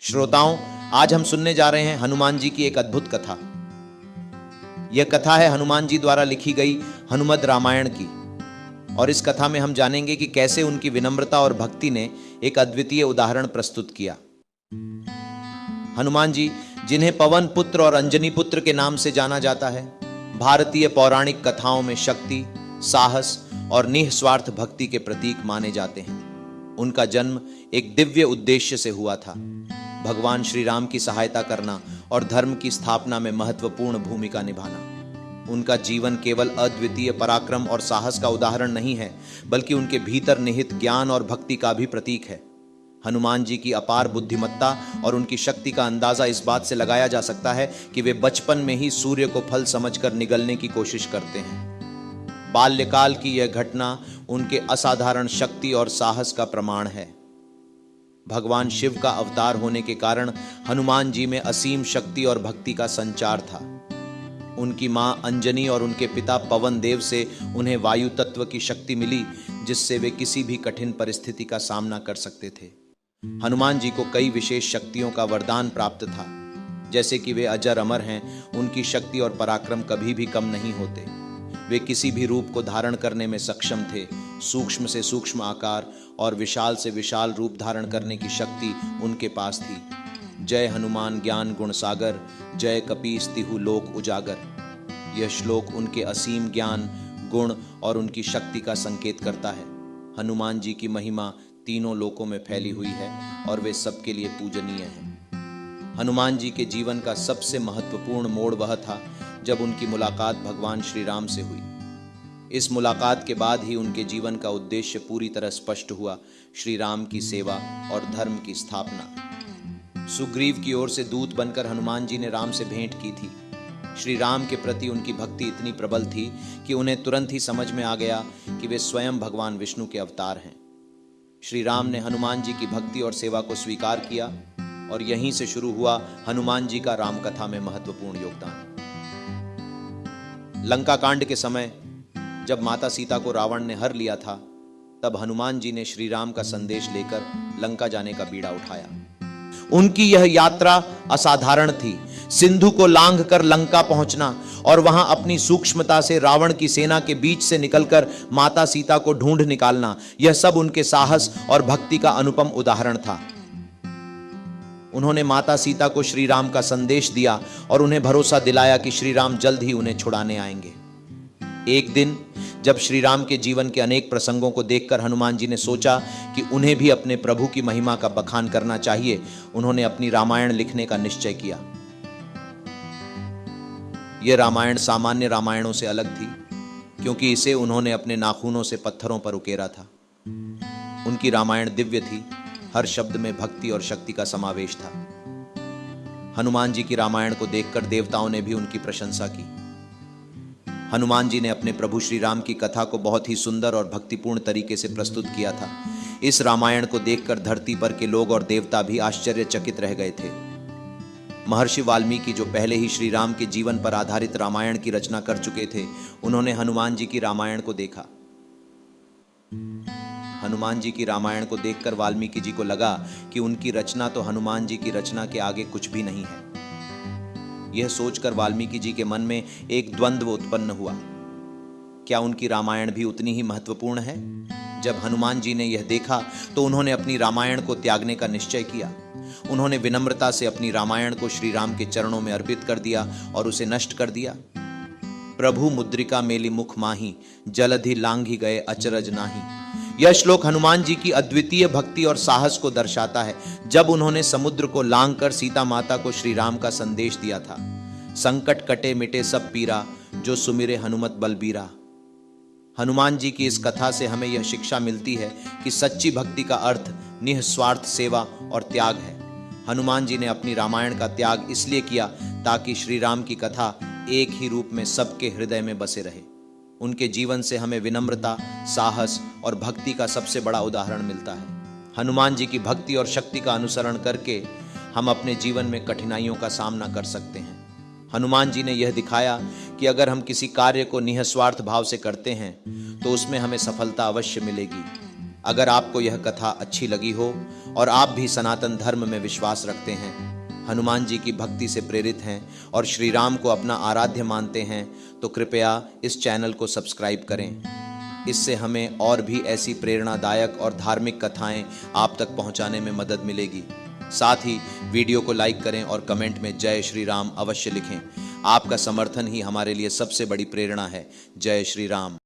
श्रोताओं, आज हम सुनने जा रहे हैं हनुमान जी की एक अद्भुत कथा। यह कथा है हनुमान जी द्वारा लिखी गई हनुमद रामायण की। और इस कथा में हम जानेंगे कि कैसे उनकी विनम्रता और भक्ति ने एक अद्वितीय उदाहरण प्रस्तुत किया। हनुमान जी, जिन्हें पवन पुत्र और अंजनी पुत्र के नाम से जाना जाता है, भारतीय पौराणिक कथाओं में शक्ति, साहस और निस्वार्थ भक्ति के प्रतीक माने जाते हैं। उनका जन्म एक दिव्य उद्देश्य से हुआ था, भगवान श्री राम की सहायता करना और धर्म की स्थापना में महत्वपूर्ण भूमिका निभाना। उनका जीवन केवल अद्वितीय पराक्रम और साहस का उदाहरण नहीं है, बल्कि उनके भीतर निहित ज्ञान और भक्ति का भी प्रतीक है। हनुमान जी की अपार बुद्धिमत्ता और उनकी शक्ति का अंदाजा इस बात से लगाया जा सकता है कि वे बचपन में ही सूर्य को फल समझकर निगलने की कोशिश करते हैं। बाल्यकाल की यह घटना उनके असाधारण शक्ति और साहस का प्रमाण है। भगवान शिव का अवतार होने के कारण हनुमान जी में असीम शक्ति और भक्ति का संचार था। उनकी मां अंजनी और उनके पिता पवन देव से उन्हें वायु तत्व की शक्ति मिली, जिससे वे किसी भी कठिन परिस्थिति का सामना कर सकते थे। हनुमान जी को कई विशेष शक्तियों का वरदान प्राप्त था, जैसे कि वे अजर अमर हैं, उनकी शक्ति और पराक्रम कभी भी कम नहीं होते। वे किसी भी रूप को धारण करने में सक्षम थे। सूक्ष्म से सूक्ष्म आकार और विशाल से विशाल रूप धारण करने की शक्ति उनके पास थी। जय हनुमान ज्ञान गुण सागर, जय कपीस तिहु लोक उजागर। यह श्लोक उनके असीम ज्ञान, गुण और उनकी शक्ति का संकेत करता है। हनुमान जी की महिमा तीनों लोकों में फैली हुई है और वे सबके लिए पूजनीय हैं। हनुमान जी के जीवन का सबसे महत्वपूर्ण मोड़ वह था जब उनकी मुलाकात भगवान श्री राम से हुई। इस मुलाकात के बाद ही उनके जीवन का उद्देश्य पूरी तरह स्पष्ट हुआ, श्री राम की सेवा और धर्म की स्थापना। सुग्रीव की ओर से दूत बनकर हनुमान जी ने राम से भेंट की थी। श्री राम के प्रति उनकी भक्ति इतनी प्रबल थी कि उन्हें तुरंत ही समझ में आ गया कि वे स्वयं भगवान विष्णु के अवतार हैं। श्री राम ने हनुमान जी की भक्ति और सेवा को स्वीकार किया और यहीं से शुरू हुआ हनुमान जी का राम कथा में महत्वपूर्ण योगदान। लंका कांड के समय जब माता सीता को रावण ने हर लिया था, तब हनुमान जी ने श्री राम का संदेश लेकर लंका जाने का बीड़ा उठाया। उनकी यह यात्रा असाधारण थी। सिंधु को लांघकर लंका पहुंचना और वहां अपनी सूक्ष्मता से रावण की सेना के बीच से निकलकर माता सीता को ढूंढ निकालना, यह सब उनके साहस और भक्ति का अनुपम उदाहरण था। उन्होंने माता सीता को श्री राम का संदेश दिया और उन्हें भरोसा दिलाया कि श्री राम जल्द ही उन्हें छुड़ाने आएंगे। एक दिन जब श्री राम के जीवन के अनेक प्रसंगों को देखकर हनुमान जी ने सोचा कि उन्हें भी अपने प्रभु की महिमा का बखान करना चाहिए, उन्होंने अपनी रामायण लिखने का निश्चय किया। यह रामायण सामान्य रामायणों से अलग थी, क्योंकि इसे उन्होंने अपने नाखूनों से पत्थरों पर उकेरा था। उनकी रामायण दिव्य थी, हर शब्द में भक्ति और शक्ति का समावेश था। हनुमान जी की रामायण को देखकर देवताओं ने भी उनकी प्रशंसा की। हनुमान जी ने अपने प्रभु श्री राम की कथा को बहुत ही सुंदर और भक्तिपूर्ण तरीके से प्रस्तुत किया था। इस रामायण को देखकर धरती पर के लोग और देवता भी आश्चर्यचकित रह गए थे। महर्षि वाल्मीकि, जो पहले ही श्री राम के जीवन पर आधारित रामायण की रचना कर चुके थे, उन्होंने हनुमान जी की रामायण को देखा। हनुमान जी की रामायण को देखकर वाल्मीकि जी को लगा कि उनकी रचना तो हनुमान जी की रचना के आगे कुछ भी नहीं है। यह सोचकर वाल्मीकि जी के मन में एक द्वंद्व उत्पन्न हुआ, क्या उनकी रामायण भी उतनी ही महत्वपूर्ण है? जब हनुमान जी ने यह देखा तो उन्होंने अपनी रामायण को त्यागने का निश्चय किया। उन्होंने विनम्रता से अपनी रामायण को श्री राम के चरणों में अर्पित कर दिया और उसे नष्ट कर दिया। प्रभु मुद्रिका मेली मुख माही, जलधि लांघी गए अचरज नाही। यह श्लोक हनुमान जी की अद्वितीय भक्ति और साहस को दर्शाता है। जब उन्होंने समुद्र को लांघकर सीता माता को श्री राम का संदेश दिया था, संकट कटे मिटे सब पीरा, जो सुमिरे हनुमत बलबीरा। हनुमान जी की इस कथा से हमें यह शिक्षा मिलती है कि सच्ची भक्ति का अर्थ निस्वार्थ सेवा और त्याग है। हनुमान जी ने अपनी रामायण का त्याग इसलिए किया ताकि श्री राम की कथा एक ही रूप में सबके हृदय में बसे रहे। उनके जीवन से हमें विनम्रता, साहस और भक्ति का सबसे बड़ा उदाहरण मिलता है। हनुमान जी की भक्ति और शक्ति का अनुसरण करके हम अपने जीवन में कठिनाइयों का सामना कर सकते हैं। हनुमान जी ने यह दिखाया कि अगर हम किसी कार्य को निस्वार्थ भाव से करते हैं तो उसमें हमें सफलता अवश्य मिलेगी। अगर आपको यह कथा अच्छी लगी हो और आप भी सनातन धर्म में विश्वास रखते हैं, हनुमान जी की भक्ति से प्रेरित हैं और श्री राम को अपना आराध्य मानते हैं, तो कृपया इस चैनल को सब्सक्राइब करें। इससे हमें और भी ऐसी प्रेरणादायक और धार्मिक कथाएं आप तक पहुंचाने में मदद मिलेगी। साथ ही वीडियो को लाइक करें और कमेंट में जय श्री राम अवश्य लिखें। आपका समर्थन ही हमारे लिए सबसे बड़ी प्रेरणा है। जय श्री राम।